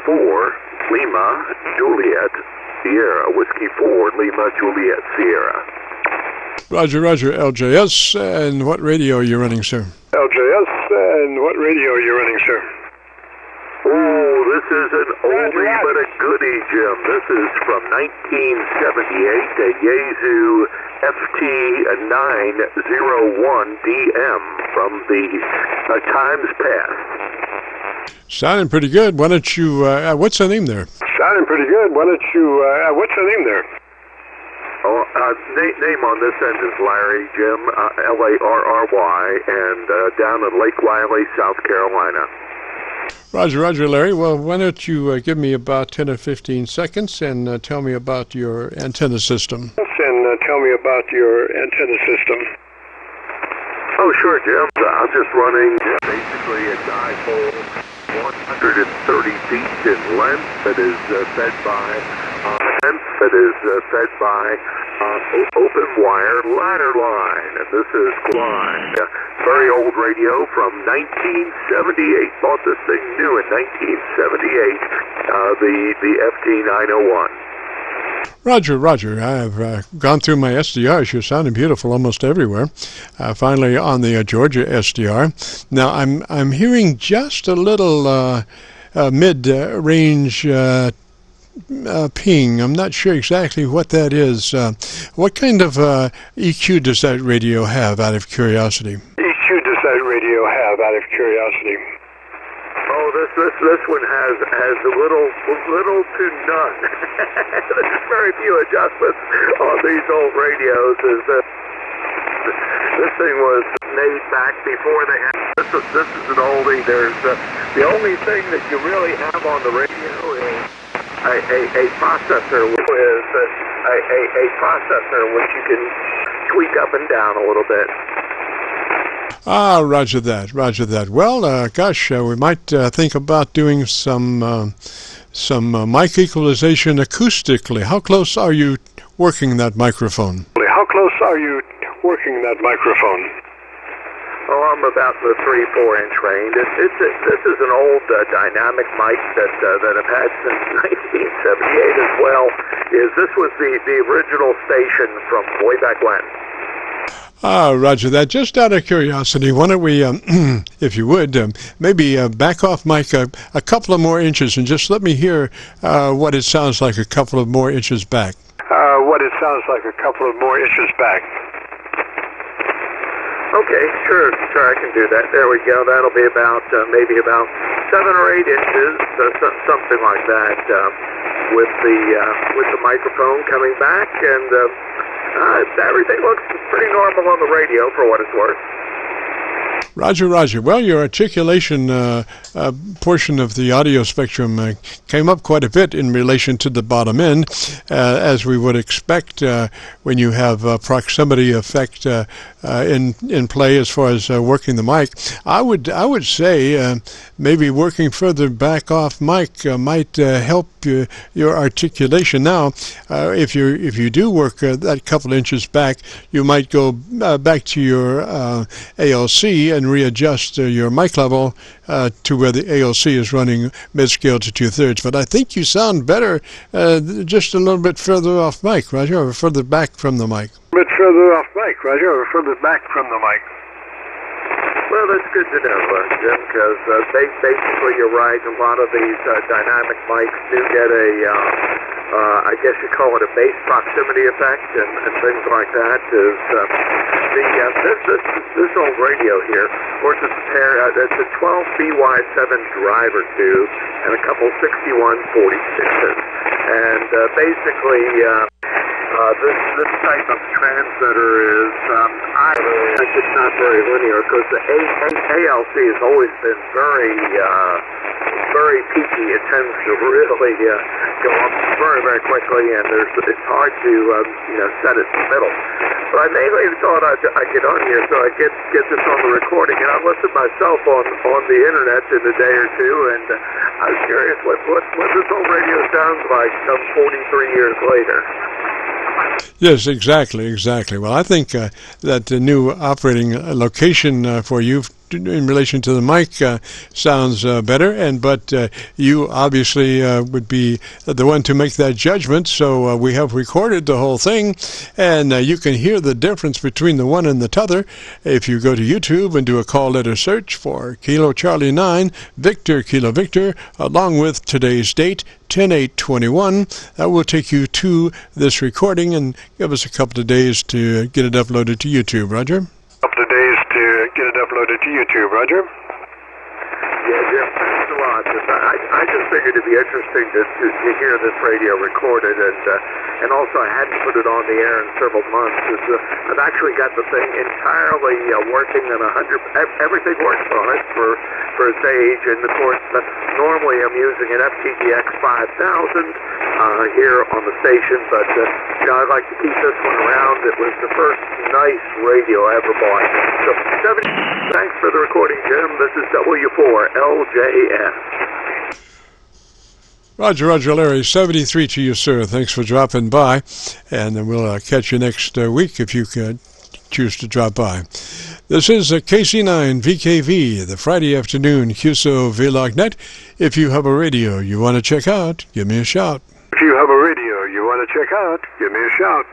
4, Lima, Juliet, Sierra, Whiskey 4, Lima, Juliet, Sierra. Roger, Roger, LJS, and what radio are you running, sir? LJS, and what radio are you running, sir? Oh, this is an oldie but a goodie, Jim. This is from 1978, a Yaesu FT-901 from the times past. Sounding pretty good. Why don't you, what's the name there? Sounding pretty good. Why don't you, what's the name there? Oh, name on this end is Larry, Jim, Larry, and down in Lake Wylie, South Carolina. Roger, Roger, Larry. Well, why don't you give me about 10 or 15 seconds and tell me about your antenna system. Oh, sure, Jim. I'm just running basically a dipole 130 feet in length that is fed by open wire ladder line, and this is Klein. Very old radio from 1978. Bought this thing new in 1978. The FT-901. Roger, Roger. I've gone through my SDRs. You're sounding beautiful almost everywhere. Finally on the Georgia SDR. Now I'm hearing just a little mid-range ping. I'm not sure exactly what that is. What kind of EQ does that radio have, out of curiosity? Oh, this one has a little to none. There's very few adjustments on these old radios. This thing was made back before they had. This is an oldie. There's the only thing that you really have on the radio is a processor which you can tweak up and down a little bit. Ah, roger that, roger that. Well, gosh, we might think about doing some mic equalization acoustically. How close are you working that microphone? Oh, I'm about the 3-4 inch range. This is an old dynamic mic that I've had since 1978 as well. This was the original station from way back when. Ah, roger that. Just out of curiosity, why don't we, if you would, maybe back off mic a couple of more inches and just let me hear what it sounds like a couple of more inches back. Okay, sure, I can do that. There we go. That'll be about maybe about 7 or 8 inches, something like that, with the microphone coming back, and everything looks pretty normal on the radio for what it's worth. Roger, roger. Well, your articulation portion of the audio spectrum came up quite a bit in relation to the bottom end, as we would expect when you have proximity effect in play as far as working the mic. I would say maybe working further back off mic might help your articulation. Now, if you do work that couple inches back, you might go back to your ALC and readjust your mic level to where the ALC is running mid-scale to 2/3. But I think you sound better just a little bit further off mic, Roger, or further back from the mic. Well, that's good to know, Jim, because basically you're right. A lot of these dynamic mics do get I guess you call it a bass proximity effect and things like that. This old radio here, of course, it's a 12 BY7 driver tube and a couple 6146s, and basically this type of transmitter is it's not very linear because the ALC has always been very peaky. It tends to really go up very, very quickly, and it's hard to set it in the middle. But I mainly thought I'd get on here so I get this on the recording, and I'll listen myself on the internet in a day or two, and I was curious what this old radio sounds like some 43 years later. Yes, exactly. Well, I think that the new operating location for you in relation to the mic sounds better, but you obviously would be the one to make that judgment. So we have recorded the whole thing, and you can hear the difference between the one and the t'other if you go to YouTube and do a call letter search for Kilo Charlie 9 Victor Kilo Victor, along with today's date, 10/8/21. That will take you to this recording and give us a couple of days to get it uploaded to YouTube. Roger? Couple of days to get it uploaded to YouTube. Roger? Yeah, Jim, thanks a lot. I just figured it'd be interesting to hear this radio recorded, and also I hadn't put it on the air in several months. I've actually got the thing entirely working on 100. Everything works on it for its age, and of course, normally I'm using an FTDX 5000 here on the station, but I'd like to keep this one around. It was the first nice radio I ever bought. So, thanks for the recording, Jim. This is W4LJS. Roger, Larry. 73 to you, sir. Thanks for dropping by, and then we'll catch you next week if you could choose to drop by. This is KC9VKV, the Friday afternoon Qso-Vlog net. If you have a radio you want to check out, give me a shout. If you have a radio you want to check out, give me a shout.